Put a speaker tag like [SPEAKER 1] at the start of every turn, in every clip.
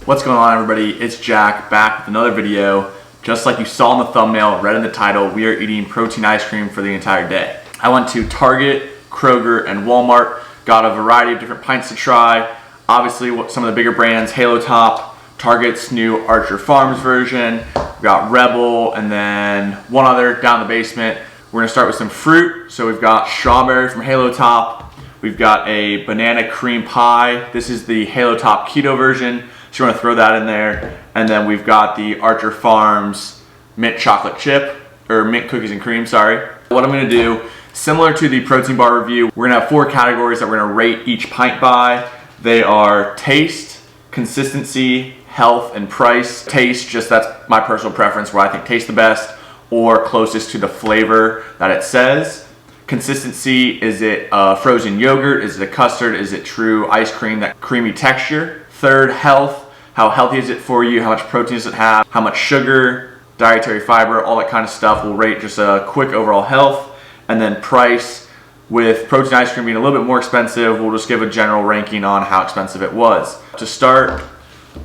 [SPEAKER 1] What's going on, everybody? It's Jack back with another video. Just like you saw in the thumbnail, read in the title, we are eating protein ice cream for the entire day. I went to Target, Kroger, and Walmart, got a variety of different pints to try. Obviously, some of the bigger brands, Halo Top, Target's new Archer Farms version, we got Rebel, and then one other down in the basement. We're gonna start with some fruit. So we've got strawberry from Halo Top. We've got a banana cream pie. This is the Halo Top keto version. So you wanna throw that in there. And then we've got the Archer Farms mint chocolate chip, or mint cookies and cream, sorry. What I'm gonna do, similar to the protein bar review, we're gonna have 4 categories that we're gonna rate each pint by. They are taste, consistency, health, and price. Taste, just that's my personal preference, where I think tastes the best or closest to the flavor that it says. Consistency, is it frozen yogurt? Is it a custard? Is it true ice cream, that creamy texture? Third, health. How healthy is it for you? How much protein does it have? How much sugar, dietary fiber, all that kind of stuff. We'll rate just a quick overall health. And then price, with protein ice cream being a little bit more expensive, we'll just give a general ranking on how expensive it was. To start,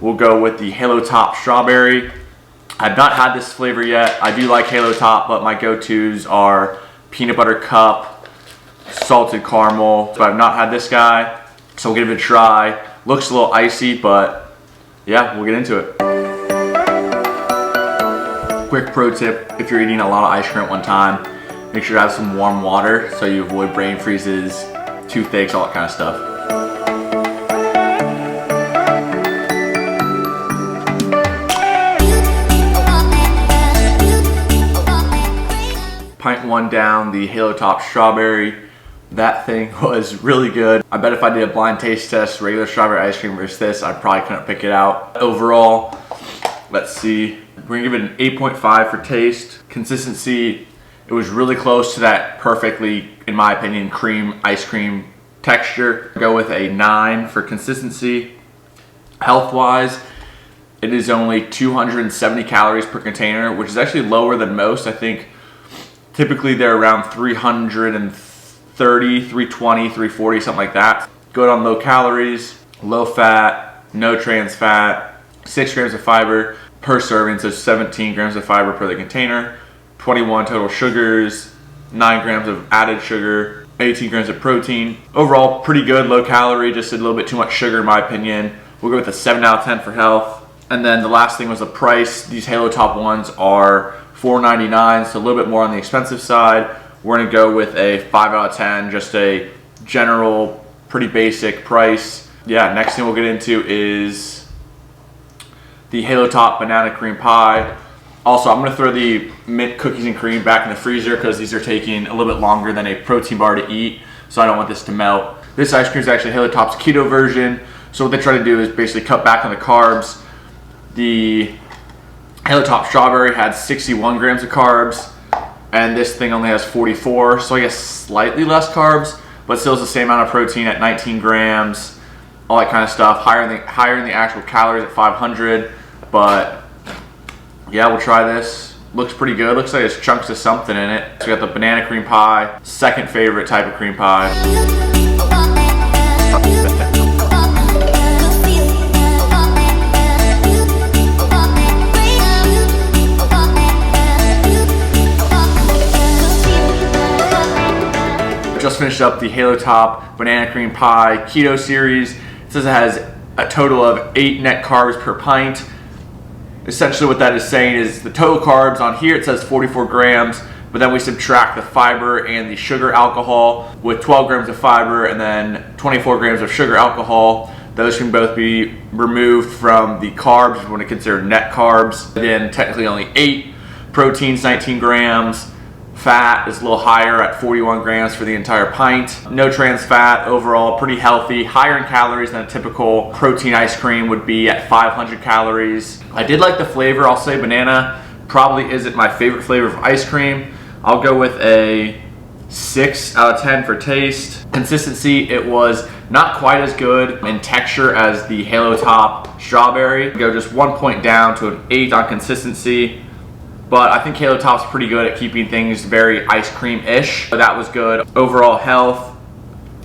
[SPEAKER 1] we'll go with the Halo Top strawberry. I've not had this flavor yet. I do like Halo Top, but my go-tos are peanut butter cup, salted caramel. So I've not had this guy, so we'll give it a try. Looks a little icy, but yeah, we'll get into it. Quick pro tip, if you're eating a lot of ice cream at one time, make sure to have some warm water so you avoid brain freezes, toothaches, all that kind of stuff. Pint 1 down, the Halo Top strawberry. That thing was really good. I bet if I did a blind taste test, regular strawberry ice cream versus this, I probably couldn't pick it out. Overall, let's see. We're gonna give it an 8.5 for taste. Consistency, it was really close to that perfectly, in my opinion, ice cream texture. Go with a 9 for consistency. Health-wise, it is only 270 calories per container, which is actually lower than most. I think typically they're around 330, 320, 340, something like that. Good on low calories, low fat, no trans fat, 6 grams of fiber per serving, so 17 grams of fiber per the container, 21 total sugars, 9 grams of added sugar, 18 grams of protein. Overall, pretty good, low calorie, just a little bit too much sugar in my opinion. We'll go with a 7 out of 10 for health. And then the last thing was the price. These Halo Top ones are $4.99, so a little bit more on the expensive side. We're gonna go with a 5 out of 10, just a general, pretty basic price. Yeah, next thing we'll get into is the Halo Top banana cream pie. Also, I'm gonna throw the mint cookies and cream back in the freezer because these are taking a little bit longer than a protein bar to eat, so I don't want this to melt. This ice cream is actually Halo Top's keto version, so what they try to do is basically cut back on the carbs. The Halo Top strawberry had 61 grams of carbs, and this thing only has 44, so I guess slightly less carbs, but still is the same amount of protein at 19 grams, all that kind of stuff. Higher in the actual calories at 500, but yeah, we'll try this. Looks pretty good. Looks like there's chunks of something in it. So we got the banana cream pie, second favorite type of cream pie. Just finished up the Halo Top banana cream pie keto series. It says it has a total of 8 net carbs per pint. Essentially what that is saying is the total carbs on here, it says 44 grams, but then we subtract the fiber and the sugar alcohol with 12 grams of fiber and then 24 grams of sugar alcohol. Those can both be removed from the carbs when it considered net carbs. Again, technically only 8. Protein's 19 grams. Fat is a little higher at 41 grams for the entire pint. No trans fat, overall pretty healthy. Higher in calories than a typical protein ice cream would be at 500 calories. I did like the flavor. I'll say banana probably isn't my favorite flavor of ice cream. I'll go with a 6 out of 10 for taste. Consistency, it was not quite as good in texture as the Halo Top strawberry. Go just 1 point down to an 8 on consistency. But I think Halo Top's pretty good at keeping things very ice cream-ish. That was good. Overall health,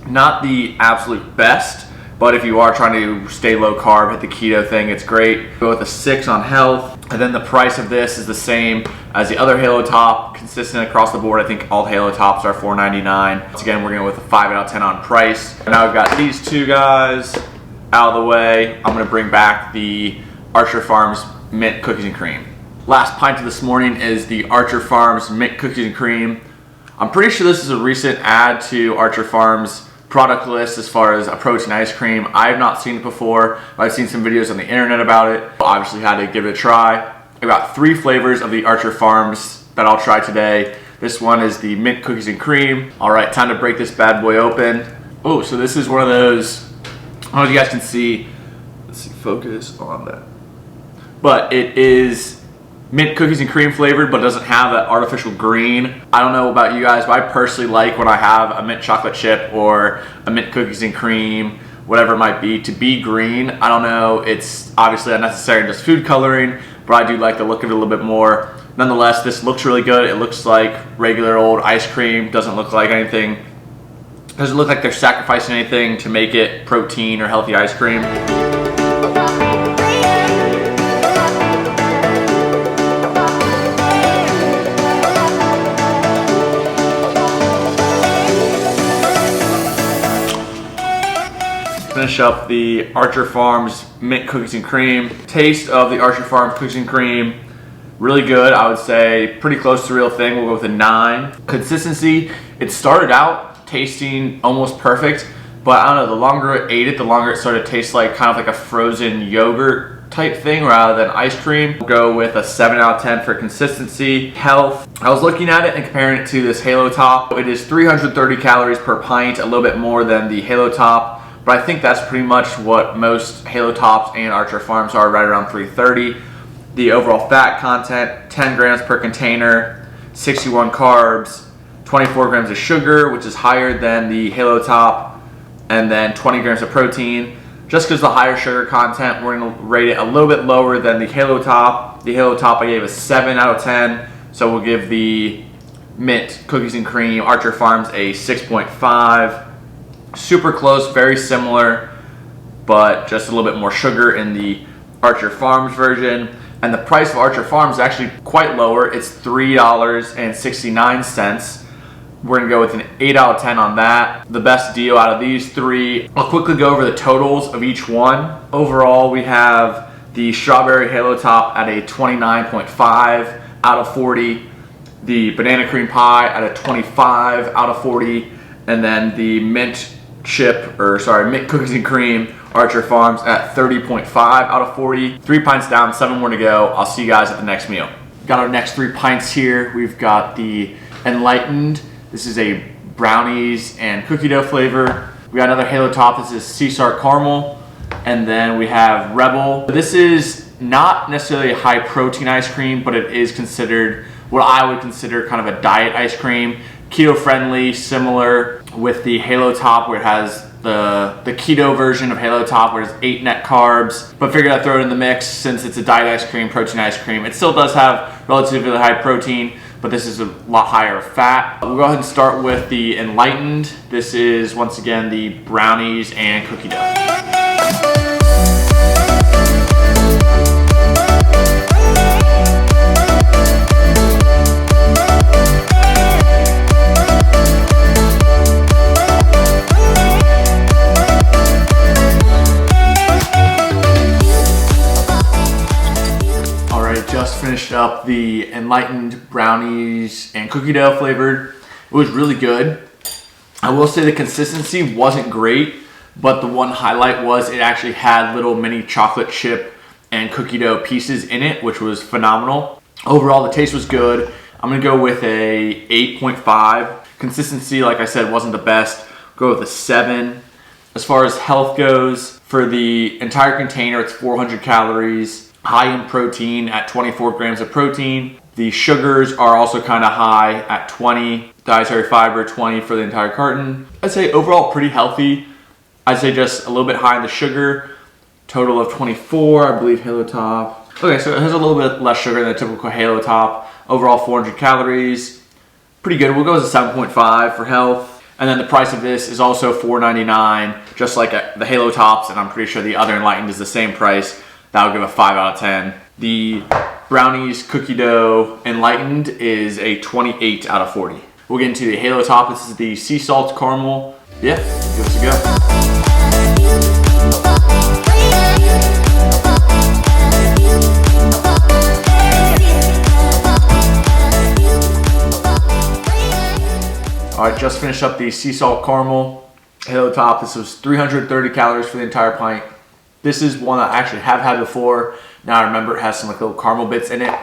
[SPEAKER 1] not the absolute best. But if you are trying to stay low carb, hit the keto thing, it's great. Go with a 6 on health. And then the price of this is the same as the other Halo Top, consistent across the board. I think all Halo Tops are $4.99. Once again, we're going with a 5 out of 10 on price. And now we've got these two guys out of the way. I'm gonna bring back the Archer Farms Mint Cookies and Cream. Last pint of this morning is the Archer Farms Mint Cookies and Cream. I'm pretty sure this is a recent add to Archer Farms product list as far as a protein ice cream. I have not seen it before. I've seen some videos on the internet about it. Obviously had to give it a try. I've got 3 flavors of the Archer Farms that I'll try today. This one is the Mint Cookies and Cream. All right, time to break this bad boy open. Oh, so this is one of those, I don't know if you guys can see. Let's see, focus on that. But it is mint cookies and cream flavored, but doesn't have that artificial green. I don't know about you guys, but I personally like when I have a mint chocolate chip or a mint cookies and cream, whatever it might be, to be green. I don't know, it's obviously unnecessary in just food coloring, but I do like the look of it a little bit more. Nonetheless, this looks really good. It looks like regular old ice cream. Doesn't look like anything, doesn't look like they're sacrificing anything to make it protein or healthy ice cream. Finish up the Archer Farms Mint Cookies and Cream. Taste of the Archer Farms Cookies and Cream, really good. I would say pretty close to the real thing. We'll go with a 9. Consistency, it started out tasting almost perfect, but I don't know, the longer it ate it, the longer it started to taste like kind of like a frozen yogurt type thing rather than ice cream. We'll go with a 7 out of 10 for consistency. Health, I was looking at it and comparing it to this Halo Top. It is 330 calories per pint, a little bit more than the Halo Top. But I think that's pretty much what most Halo Tops and Archer Farms are, right around 330. The overall fat content, 10 grams per container, 61 carbs, 24 grams of sugar, which is higher than the Halo Top, and then 20 grams of protein. Just because the higher sugar content, we're gonna rate it a little bit lower than the Halo Top. The Halo Top I gave a 7 out of 10, so we'll give the Mint Cookies and Cream Archer Farms a 6.5. Super close, very similar, but just a little bit more sugar in the Archer Farms version. And the price of Archer Farms is actually quite lower. It's $3.69. We're gonna go with an 8 out of 10 on that. The best deal out of these 3. I'll quickly go over the totals of each one. Overall, we have the Strawberry Halo Top at a 29.5 out of 40. The Banana Cream Pie at a 25 out of 40. And then the Mint Cookies and Cream Archer Farms at 30.5 out of 40. 3 pints down, 7 more to go. I'll see you guys at the next meal. Got our next 3 pints here. We've got the Enlightened. This is a brownies and cookie dough flavor. We got another Halo Top. This is Sea Salt Caramel. And then we have Rebel. This is not necessarily a high protein ice cream, but it is considered what I would consider kind of a diet ice cream. Keto friendly, similar with the Halo Top, where it has the keto version of Halo Top, where it's 8 net carbs, but figured I'd throw it in the mix since it's a diet ice cream, protein ice cream. It still does have relatively high protein, but this is a lot higher fat. We'll go ahead and start with the Enlightened. This is once again the brownies and cookie dough. Just finished up the Enlightened brownies and cookie dough flavored. It was really good. I will say the consistency wasn't great, but the one highlight was it actually had little mini chocolate chip and cookie dough pieces in it, which was phenomenal. Overall, the taste was good. I'm gonna go with a 8.5. Consistency, like I said, wasn't the best. Go with a 7. As far as health goes, for the entire container, it's 400 calories. High in protein at 24 grams of protein. The sugars are also kind of high at 20. Dietary fiber, 20 for the entire carton. I'd say overall pretty healthy. I'd say just a little bit high in the sugar. Total of 24, I believe Halo Top. Okay, so it has a little bit less sugar than a typical Halo Top. Overall 400 calories. Pretty good. We'll go with a 7.5 for health. And then the price of this is also $4.99, just like the Halo Tops, and I'm pretty sure the other Enlightened is the same price. That'll give a 5 out of 10. The Brownies Cookie Dough Enlightened is a 28 out of 40. We'll get into the Halo Top. This is the sea salt caramel. Yeah, give us a go. All right, just finished up the sea salt caramel Halo Top. This was 330 calories for the entire pint. This is one I actually have had before. Now I remember it has some like little caramel bits in it.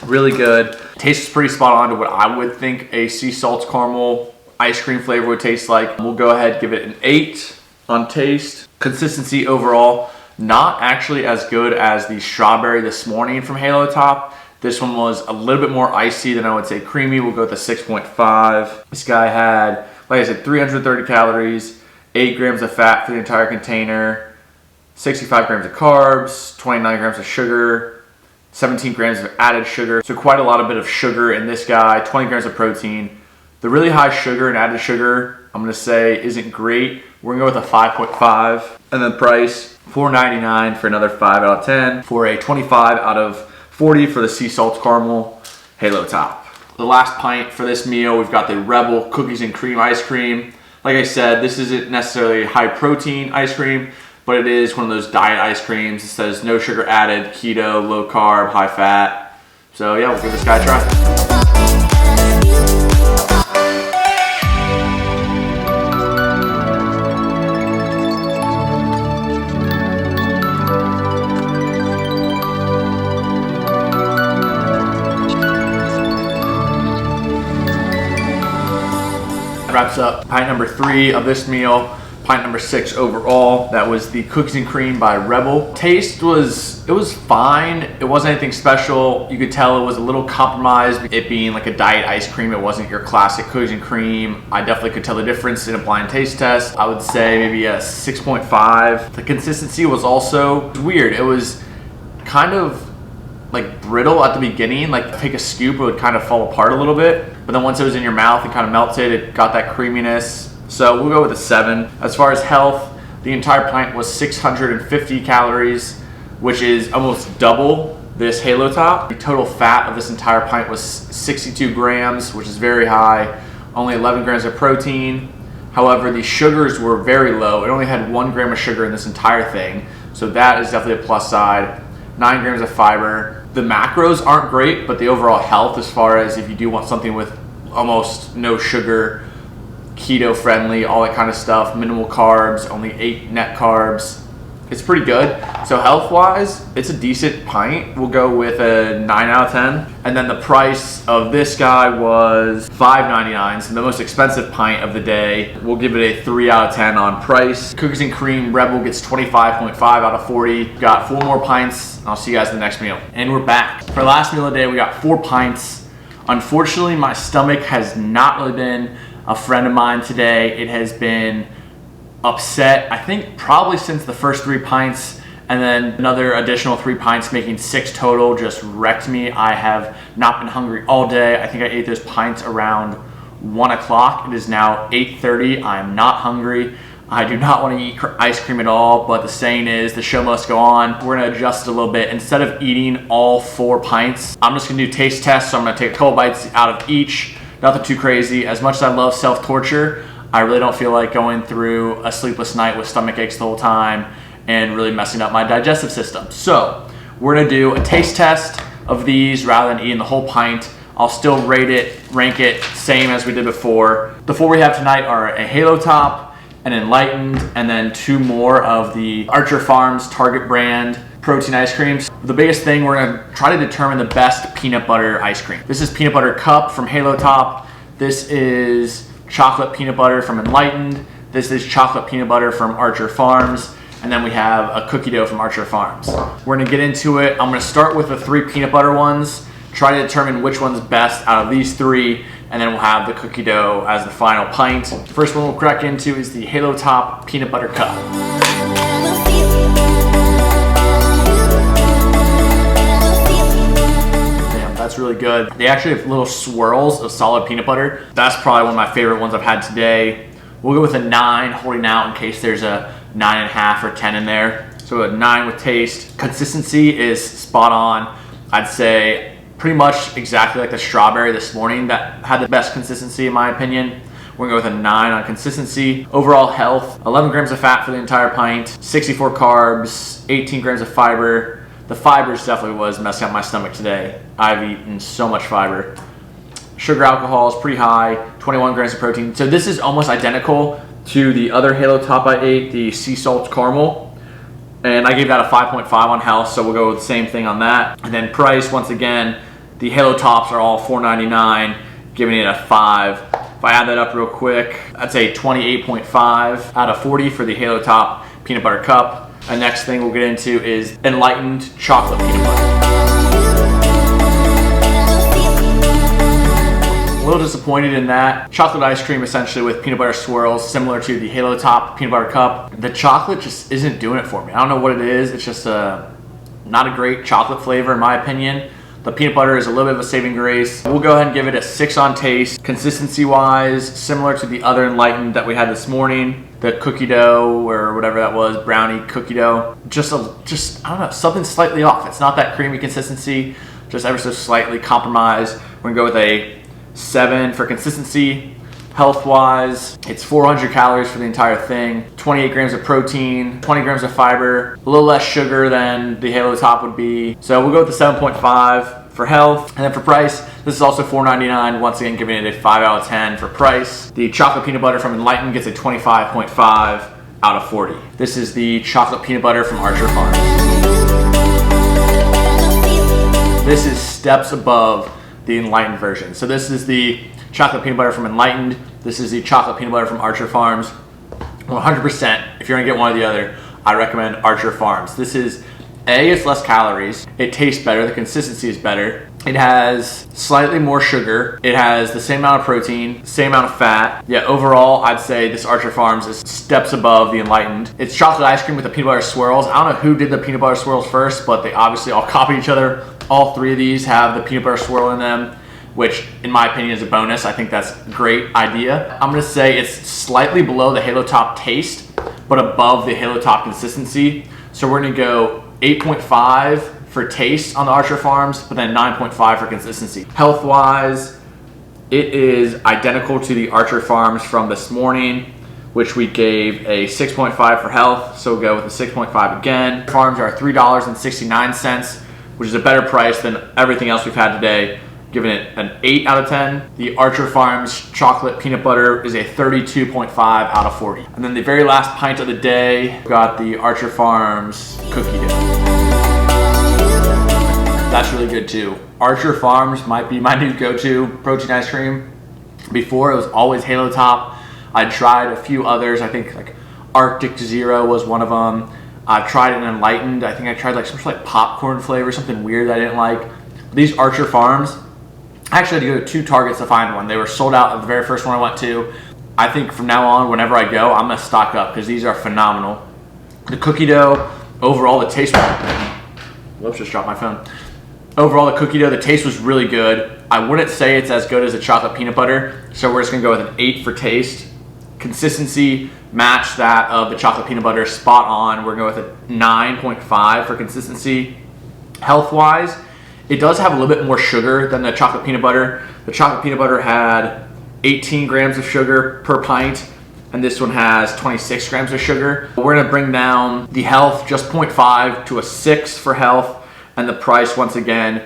[SPEAKER 1] Really good. Tastes pretty spot on to what I would think a sea salt caramel ice cream flavor would taste like. We'll go ahead and give it an 8 on taste. Consistency overall, not actually as good as the strawberry this morning from Halo Top. This one was a little bit more icy than I would say creamy. We'll go with a 6.5. This guy had, like I said, 330 calories, 8 grams of fat for the entire container, 65 grams of carbs, 29 grams of sugar, 17 grams of added sugar. So quite a bit of sugar in this guy, 20 grams of protein. The really high sugar and added sugar, I'm gonna say isn't great. We're gonna go with a 5.5. And then price, $4.99 for another 5 out of 10 for a 25 out of 40 for the sea salt caramel Halo Top. The last pint for this meal, we've got the Rebel cookies and cream ice cream. Like I said, this isn't necessarily high protein ice cream, but it is one of those diet ice creams. It says no sugar added, keto, low carb, high fat. So yeah, we'll give this guy a try. Wraps up pint number 3 of this meal, pint number 6 overall. That was the cookies and cream by Rebel. Taste was fine. It wasn't anything special. You could tell it was a little compromised. It being like a diet ice cream, it wasn't your classic cookies and cream. I definitely could tell the difference in a blind taste test. I would say maybe a 6.5. The consistency was also weird. It was kind of like brittle at the beginning, like take a scoop, it would kind of fall apart a little bit. But then once it was in your mouth, it kind of melted, it got that creaminess. So we'll go with a 7. As far as health, the entire pint was 650 calories, which is almost double this Halo Top. The total fat of this entire pint was 62 grams, which is very high. Only 11 grams of protein. However, the sugars were very low. It only had 1 gram of sugar in this entire thing. So that is definitely a plus side. 9 grams of fiber. The macros aren't great, but the overall health, as far as if you do want something with almost no sugar, keto friendly, all that kind of stuff, minimal carbs, only 8 net carbs, it's pretty good. So health wise, it's a decent pint. We'll go with a 9 out of 10. And then the price of this guy was $5.99, so the most expensive pint of the day. We'll give it a 3 out of 10 on price. Cookies and cream Rebel gets 25.5 out of 40. Got 4 more pints. I'll see you guys in the next meal. And we're back. For the last meal of the day, we got 4 pints. Unfortunately, my stomach has not really been a friend of mine today. It has been upset, I think probably since the first 3 pints, and then another additional 3 pints, making 6 total, just wrecked me. I have not been hungry all day. I think I ate those pints around 1 o'clock. It is now 8:30. I'm not hungry. I do not want to eat ice cream at all, but the saying is the show must go on. We're gonna adjust it a little bit. Instead of eating all 4 pints, I'm just gonna do taste tests. So I'm gonna take a couple bites out of each. Nothing too crazy. As much as I love self-torture, I really don't feel like going through a sleepless night with stomach aches the whole time and really messing up my digestive system. So we're gonna do a taste test of these rather than eating the whole pint. I'll still rank it same as we did before. The 4 we have tonight are a Halo Top, an Enlightened, and then 2 more of the Archer Farms Target brand protein ice creams. The biggest thing, we're gonna try to determine the best peanut butter ice cream. This is peanut butter cup from Halo Top. This is chocolate peanut butter from Enlightened. This is chocolate peanut butter from Archer Farms. And then we have a cookie dough from Archer Farms. We're gonna get into it. I'm gonna start with the 3 peanut butter ones, try to determine which one's best out of these 3, and then we'll have the cookie dough as the final pint. The first one we'll crack into is the Halo Top Peanut Butter Cup. Damn, that's really really good. They actually have little swirls of solid peanut butter. That's probably one of my favorite ones I've had today. We'll go with a 9, holding out in case there's a 9.5 or 10 in there. So a 9 with taste. Consistency is spot on. I'd say pretty much exactly like the strawberry this morning that had the best consistency in my opinion. We're gonna go with a 9 on consistency. Overall health, 11 grams of fat for the entire pint, 64 carbs, 18 grams of fiber. The fibers definitely was messing up my stomach today. I've eaten so much fiber. Sugar alcohol is pretty high, 21 grams of protein. So this is almost identical to the other Halo Top I ate, the sea salt caramel. And I gave that a 5.5 on health, so we'll go with the same thing on that. And then price, once again, the Halo Tops are all $4.99, giving it a 5. If I add that up real quick, I'd say 28.5 out of 40 for the Halo Top Peanut Butter Cup. And next thing we'll get into is Enlightened Chocolate Peanut Butter. A little disappointed in that. Chocolate ice cream essentially with peanut butter swirls, similar to the Halo Top Peanut Butter Cup. The chocolate just isn't doing it for me. I don't know what it is. It's just not a great chocolate flavor in my opinion. The peanut butter is a little bit of a saving grace. We'll go ahead and give it a 6 on taste. Consistency wise, similar to the other Enlightened that we had this morning. The cookie dough or whatever that was, brownie cookie dough. Just I don't know, something slightly off. It's not that creamy consistency, just ever so slightly compromised. We're gonna go with a 7 for consistency. Health wise, it's 400 calories for the entire thing, 28 grams of protein, 20 grams of fiber, a little less sugar than the Halo Top would be. So we'll go with the 7.5 for health. And then for price, this is also $4.99, once again giving it a 5 out of 10 for price. The chocolate peanut butter from Enlightened gets a 25.5 out of 40. This is the chocolate peanut butter from Archer Farms. This is steps above the Enlightened version. So this is the chocolate peanut butter from Enlightened. This is the chocolate peanut butter from Archer Farms. 100%, if you're gonna get one or the other, I recommend Archer Farms. This is, it's less calories. It tastes better, the consistency is better. It has slightly more sugar. It has the same amount of protein, same amount of fat. Yeah, overall, I'd say this Archer Farms is steps above the Enlightened. It's chocolate ice cream with the peanut butter swirls. I don't know who did the peanut butter swirls first, but they obviously all copied each other. All 3 of these have the peanut butter swirl in them, which in my opinion is a bonus. I think that's a great idea. I'm gonna say it's slightly below the Halo Top taste, but above the Halo Top consistency. So we're gonna go 8.5 for taste on the Archer Farms, but then 9.5 for consistency. Health wise, it is identical to the Archer Farms from this morning, which we gave a 6.5 for health. So we'll go with the 6.5 again. Farms are $3.69, which is a better price than everything else we've had today, giving it an 8 out of 10. The Archer Farms chocolate peanut butter is a 32.5 out of 40. And then the very last pint of the day, we've got the Archer Farms cookie dough. That's really good too. Archer Farms might be my new go-to protein ice cream. Before it was always Halo Top. I tried a few others. I think like Arctic Zero was one of them. I tried an Enlightened. I think I tried like some sort of like popcorn flavor, something weird that I didn't like. These Archer Farms, I actually had to go to 2 Targets to find one. They were sold out at the very first one I went to. I think from now on, whenever I go, I'm gonna stock up because these are phenomenal. The cookie dough, overall the taste, whoops, just dropped my phone. Overall the cookie dough, the taste was really good. I wouldn't say it's as good as the chocolate peanut butter, so we're just gonna go with an 8 for taste. Consistency matched that of the chocolate peanut butter, spot on. We're going with a 9.5 for consistency. Health wise, it does have a little bit more sugar than the chocolate peanut butter. The chocolate peanut butter had 18 grams of sugar per pint, and this one has 26 grams of sugar. We're gonna bring down the health just 0.5 to a 6 for health, and the price once again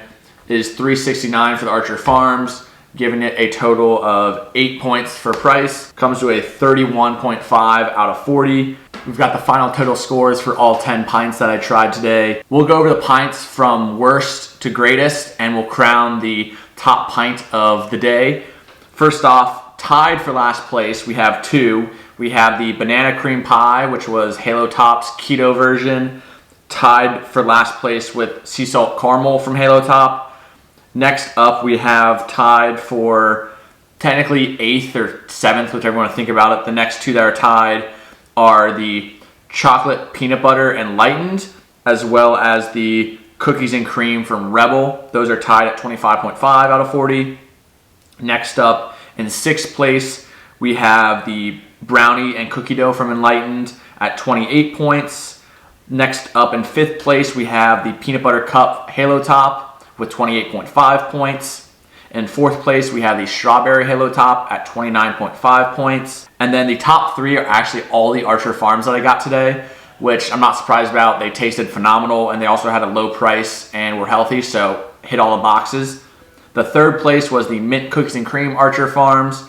[SPEAKER 1] is $3.69 for the Archer Farms, giving it a total of 8 points for price. Comes to a 31.5 out of 40. We've got the final total scores for all 10 pints that I tried today. We'll go over the pints from worst to greatest, and we'll crown the top pint of the day. First off, tied for last place, we have 2. We have the banana cream pie, which was Halo Top's keto version, tied for last place with sea salt caramel from Halo Top. Next up, we have tied for technically 8th or 7th, whichever you want to think about it. The next 2 that are tied are the chocolate peanut butter Enlightened, as well as the cookies and cream from Rebel. Those are tied at 25.5 out of 40. Next up, in 6th place, we have the brownie and cookie dough from Enlightened at 28 points. Next up, in 5th place, we have the peanut butter cup halo top with 28.5 points. In 4th place, we have the strawberry halo top at 29.5 points. And then the top 3 are actually all the Archer Farms that I got today, which I'm not surprised about. They tasted phenomenal, and they also had a low price and were healthy, so hit all the boxes. The 3rd place was the mint cookies and cream Archer Farms.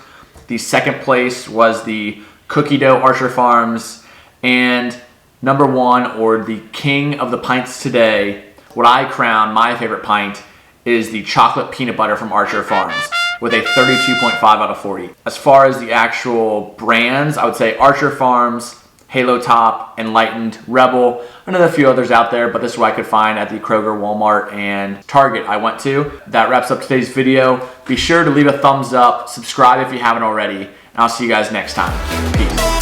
[SPEAKER 1] The 2nd place was the cookie dough Archer Farms. And number 1, or the king of the pints today, what I crown my favorite pint, is the chocolate peanut butter from Archer Farms with a 32.5 out of 40. As far as the actual brands, I would say Archer Farms, Halo Top, Enlightened, Rebel. I know there are a few others out there, but this is what I could find at the Kroger, Walmart, and Target I went to. That wraps up today's video. Be sure to leave a thumbs up, subscribe if you haven't already, and I'll see you guys next time. Peace.